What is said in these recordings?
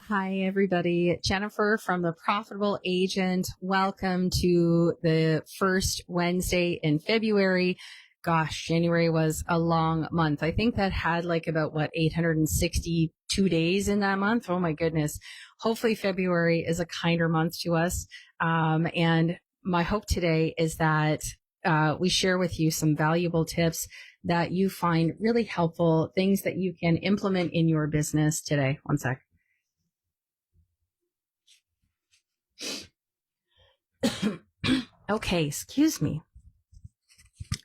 Hi, everybody. Jennifer from The Profitable Agent. Welcome to the first Wednesday in February. Gosh, January was a long month. I think that had about 862 days in that month. Oh my goodness. Hopefully February is a kinder month to us. And my hope today is that we share with you some valuable tips that you find really helpful, things that you can implement in your business today. One sec. Okay, excuse me.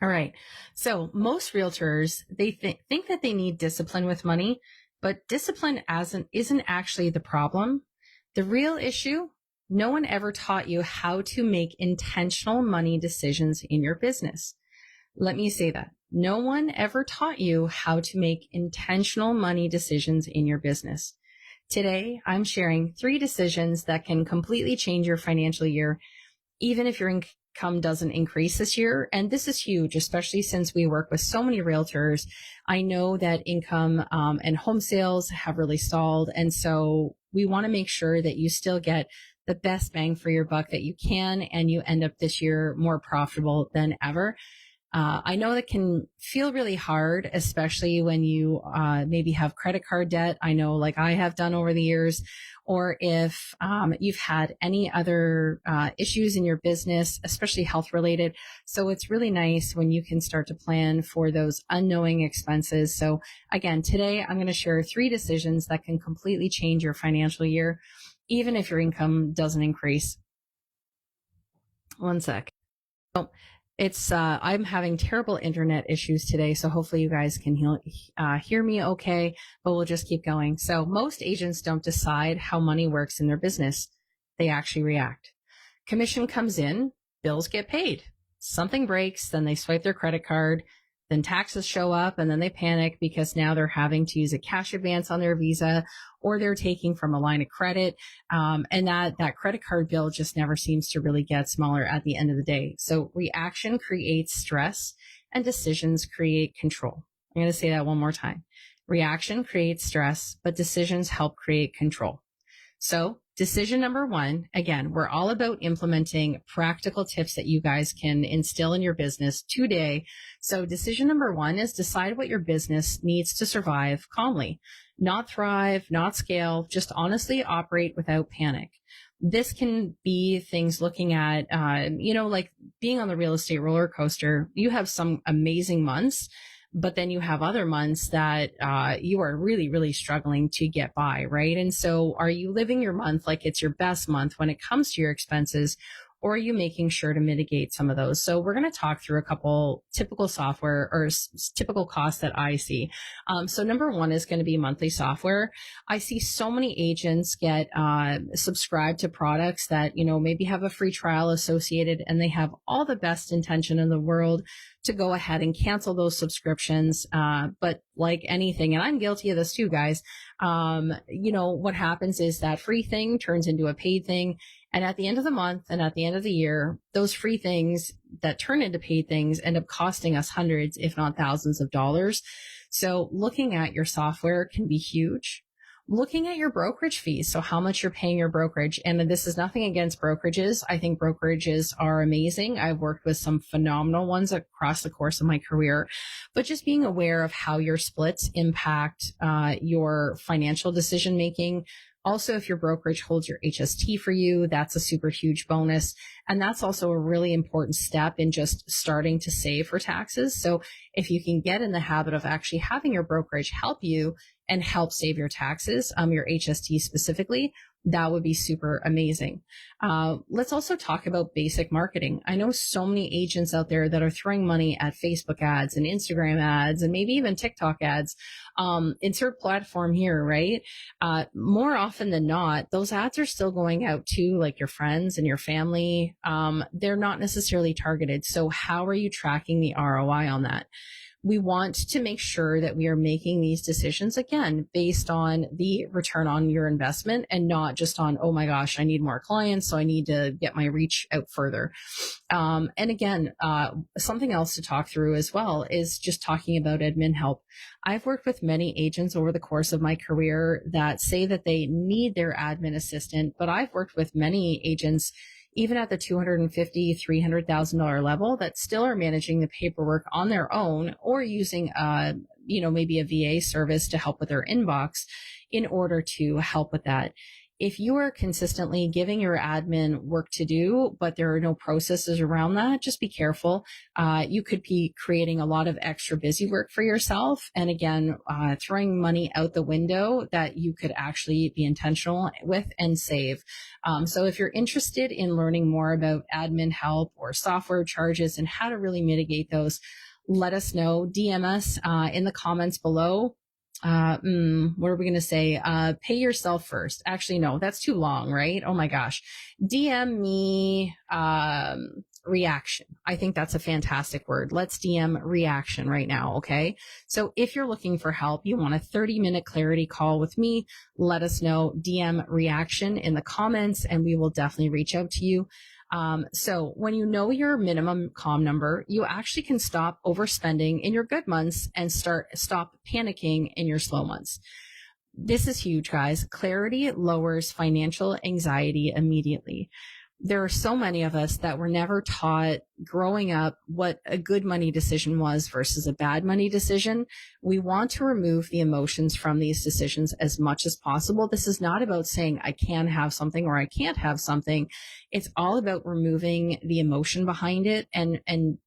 All right. So most realtors, they think that they need discipline with money, but discipline isn't actually the problem. The real issue, no one ever taught you how to make intentional money decisions in your business. Let me say that. No one ever taught you how to make intentional money decisions in your business. Today, I'm sharing 3 decisions that can completely change your financial year, even if your income doesn't increase this year. And this is huge, especially since we work with so many realtors. I know that income and home sales have really stalled. And so we want to make sure that you still get the best bang for your buck that you can, and you end up this year more profitable than ever. I know that can feel really hard, especially when you maybe have credit card debt. I know, like I have done over the years, or if you've had any other issues in your business, especially health related. So it's really nice when you can start to plan for those unknowing expenses. So again, today I'm going to share 3 decisions that can completely change your financial year, even if your income doesn't increase. One sec. Oh, I'm having terrible internet issues today, so hopefully you guys can hear me okay, but we'll just keep going. So most agents don't decide how money works in their business. They actually react. Commission comes in, bills get paid. Something breaks, then they swipe their credit card, then taxes show up, and then they panic because now they're having to use a cash advance on their Visa, or they're taking from a line of credit. And that credit card bill just never seems to really get smaller at the end of the day. So reaction creates stress and decisions create control. I'm going to say that one more time. Reaction creates stress, but decisions help create control. So decision number 1, again, we're all about implementing practical tips that you guys can instill in your business today. So decision number 1 is decide what your business needs to survive calmly, not thrive, not scale, just honestly operate without panic. This can be things looking at, like being on the real estate roller coaster. You have some amazing months, but then you have other months that you are really, really struggling to get by, right? And so are you living your month like it's your best month when it comes to your expenses, or are you making sure to mitigate some of those? So we're going to talk through a couple typical software or typical costs that I see. So number 1 is going to be monthly software. I see so many agents get subscribed to products that, maybe have a free trial associated, and they have all the best intention in the world to go ahead and cancel those subscriptions. But like anything, and I'm guilty of this too, guys, what happens is that free thing turns into a paid thing. And at the end of the month and at the end of the year, those free things that turn into paid things end up costing us hundreds, if not thousands of dollars. So looking at your software can be huge. Looking at your brokerage fees, so how much you're paying your brokerage. And this is nothing against brokerages. I think brokerages are amazing. I've worked with some phenomenal ones across the course of my career, but just being aware of how your splits impact your financial decision making. Also, if your brokerage holds your HST for you, that's a super huge bonus. And that's also a really important step in just starting to save for taxes. So if you can get in the habit of actually having your brokerage help you and help save your taxes, your HST specifically, that would be super amazing. Let's also talk about basic marketing. I know so many agents out there that are throwing money at Facebook ads and Instagram ads and maybe even TikTok ads. Insert platform here, right? More often than not, those ads are still going out to like your friends and your family. They're not necessarily targeted. So how are you tracking the ROI on that? we want to make sure that we are making these decisions again based on the return on your investment and not just on, oh my gosh, I need more clients, so I need to get my reach out further. And again, something else to talk through as well is just talking about admin help. I've worked with many agents over the course of my career that say that they need their admin assistant, but I've worked with many agents even at the $250,000, $300,000 level that still are managing the paperwork on their own or using, maybe a VA service to help with their inbox in order to help with that. If you are consistently giving your admin work to do, but there are no processes around that, just be careful. You could be creating a lot of extra busy work for yourself. And again, throwing money out the window that you could actually be intentional with and save. So if you're interested in learning more about admin help or software charges and how to really mitigate those, let us know. DM us in the comments below. What are we going to say? Pay yourself first. Actually, no, that's too long, right? Oh my gosh. DM me, reaction. I think that's a fantastic word. Let's DM reaction right now. Okay. So if you're looking for help, you want a 30-minute clarity call with me, let us know. DM reaction in the comments and we will definitely reach out to you. So when you know your minimum comm number, you actually can stop overspending in your good months and stop panicking in your slow months. This is huge, guys. Clarity lowers financial anxiety immediately. There are so many of us that were never taught growing up what a good money decision was versus a bad money decision. We want to remove the emotions from these decisions as much as possible. This is not about saying I can have something or I can't have something. It's all about removing the emotion behind it and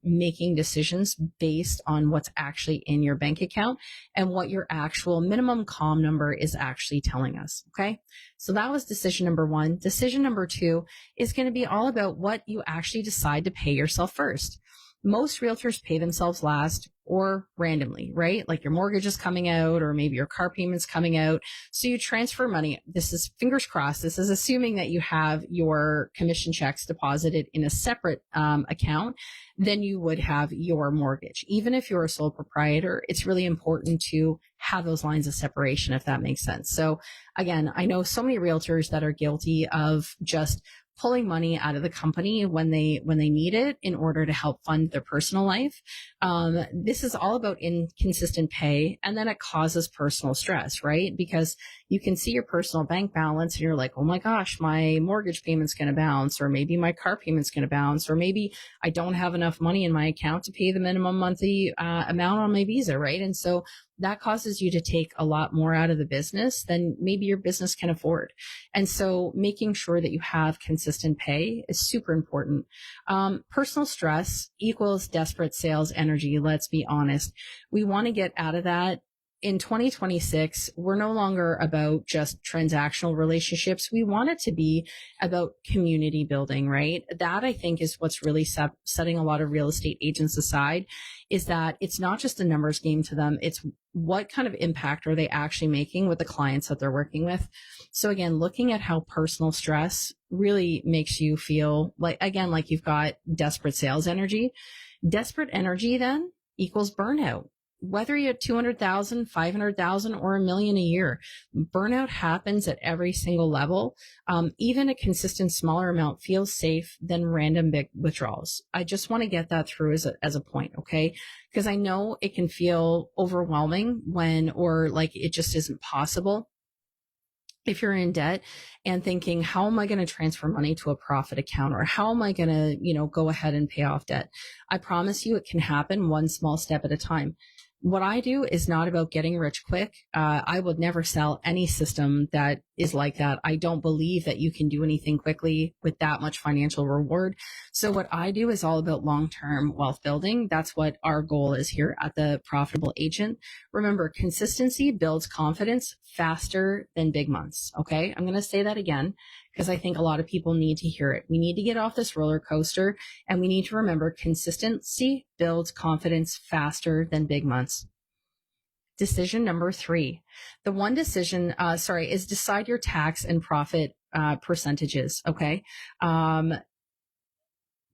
making decisions based on what's actually in your bank account and what your actual minimum comm number is actually telling us. Okay. So that was decision number one. Decision number two is going to be all about what you actually decide to pay yourself first. Most realtors pay themselves last or randomly, right? Like your mortgage is coming out or maybe your car payment's coming out. So you transfer money. This is fingers crossed. This is assuming that you have your commission checks deposited in a separate account than you would have your mortgage. Even if you're a sole proprietor, it's really important to have those lines of separation, if that makes sense. So again, I know so many realtors that are guilty of just pulling money out of the company when they need it in order to help fund their personal life. This is all about inconsistent pay, and then it causes personal stress, right? Because you can see your personal bank balance and you're like, oh my gosh, my mortgage payment's going to bounce, or maybe my car payment's going to bounce, or maybe I don't have enough money in my account to pay the minimum monthly amount on my visa, right? And so that causes you to take a lot more out of the business than maybe your business can afford. And so making sure that you have consistent pay is super important. Personal stress equals desperate sales energy. Let's be honest. We want to get out of that. In 2026, we're no longer about just transactional relationships. We want it to be about community building, right? That I think is what's really setting a lot of real estate agents aside, is that it's not just a numbers game to them. It's what kind of impact are they actually making with the clients that they're working with. So again, looking at how personal stress really makes you feel like, again, like you've got desperate sales energy. Desperate energy then equals burnout. Whether you have 200,000, 500,000, or $1 million a year, burnout happens at every single level. Even a consistent smaller amount feels safe than random big withdrawals. I just want to get that through as a point. Okay. Because I know it can feel overwhelming or like it just isn't possible. If you're in debt and thinking, how am I going to transfer money to a profit account, or how am I going to, go ahead and pay off debt? I promise you it can happen one small step at a time. What I do is not about getting rich quick. I would never sell any system that is like that. I don't believe that you can do anything quickly with that much financial reward. So what I do is all about long-term wealth building. That's what our goal is here at the Profitable Agent. Remember, consistency builds confidence faster than big months. Okay. I'm going to say that again, because I think a lot of people need to hear it. We need to get off this roller coaster, and we need to remember consistency builds confidence faster than big months. Decision number 3. The one decision, is decide your tax and profit percentages. Okay.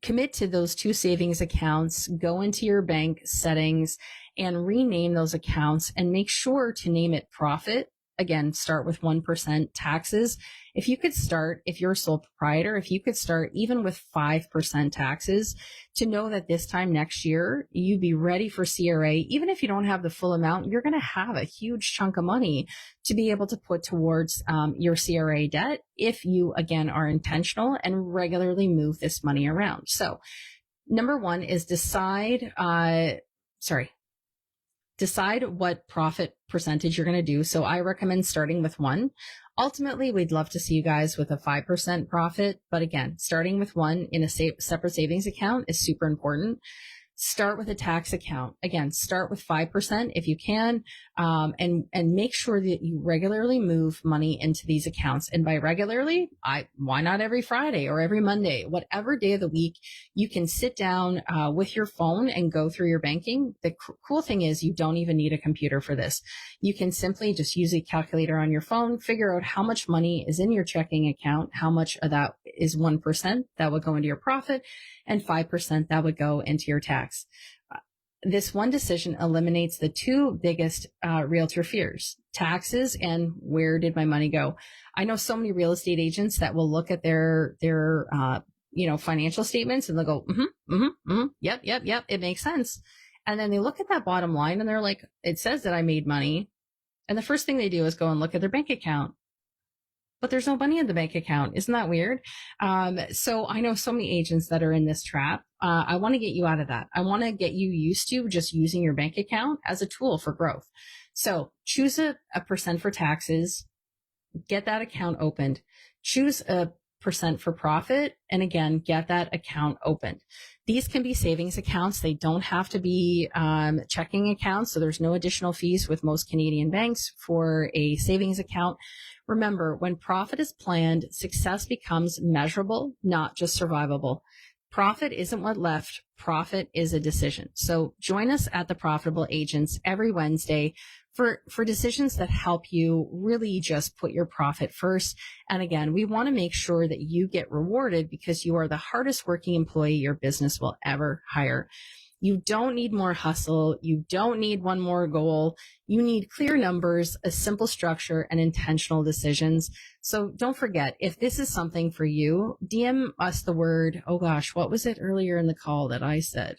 commit to those two savings accounts, go into your bank settings and rename those accounts and make sure to name it profit. Again, start with 1% taxes. If you could start, if you're a sole proprietor, if you could start even with 5% taxes to know that this time next year, you'd be ready for CRA. Even if you don't have the full amount, you're going to have a huge chunk of money to be able to put towards your CRA debt if you, again, are intentional and regularly move this money around. So number one is decide what profit percentage you're going to do. So I recommend starting with 1. Ultimately, we'd love to see you guys with a 5% profit. But again, starting with 1 in a separate savings account is super important. Start with a tax account. Again, start with 5% if you can, and make sure that you regularly move money into these accounts. And by regularly, why not every Friday or every Monday, whatever day of the week you can sit down with your phone and go through your banking. The cool thing is you don't even need a computer for this. You can simply just use a calculator on your phone, figure out how much money is in your checking account, how much of that is 1% that would go into your profit, and 5% that would go into your tax. This one decision eliminates the two biggest realtor fears: taxes and where did my money go. I know so many real estate agents that will look at their financial statements and they'll go, yep, it makes sense. And then they look at that bottom line and they're like, it says that I made money. And the first thing they do is go and look at their bank account. But there's no money in the bank account. Isn't that weird? So I know so many agents that are in this trap. I want to get you out of that. I want to get you used to just using your bank account as a tool for growth. So choose a percent for taxes, get that account opened, choose a percent for profit, and again, get that account opened. These can be savings accounts. They don't have to be checking accounts. So there's no additional fees with most Canadian banks for a savings account. Remember, when profit is planned, success becomes measurable, not just survivable. Profit isn't what left. Profit is a decision. So join us at the Profitable Agents every Wednesday for decisions that help you really just put your profit first. And again, we want to make sure that you get rewarded because you are the hardest working employee your business will ever hire. You don't need more hustle. You don't need one more goal. You need clear numbers, a simple structure, and intentional decisions. So don't forget, if this is something for you, DM us the word, oh gosh, what was it earlier in the call that I said?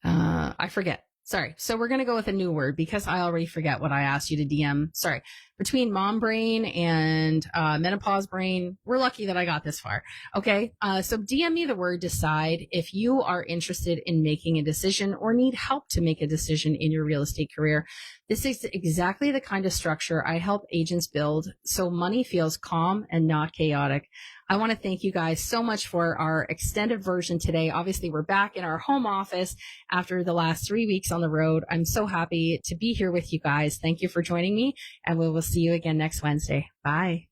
I forget. Sorry. So we're going to go with a new word because I already forget what I asked you to DM. Sorry. Between mom brain and menopause brain, we're lucky that I got this far. Okay. So DM me the word decide if you are interested in making a decision or need help to make a decision in your real estate career. This is exactly the kind of structure I help agents build so money feels calm and not chaotic. I want to thank you guys so much for our extended version today. Obviously, we're back in our home office after the last 3 weeks on the road. I'm so happy to be here with you guys. Thank you for joining me, and we will see you again next Wednesday. Bye.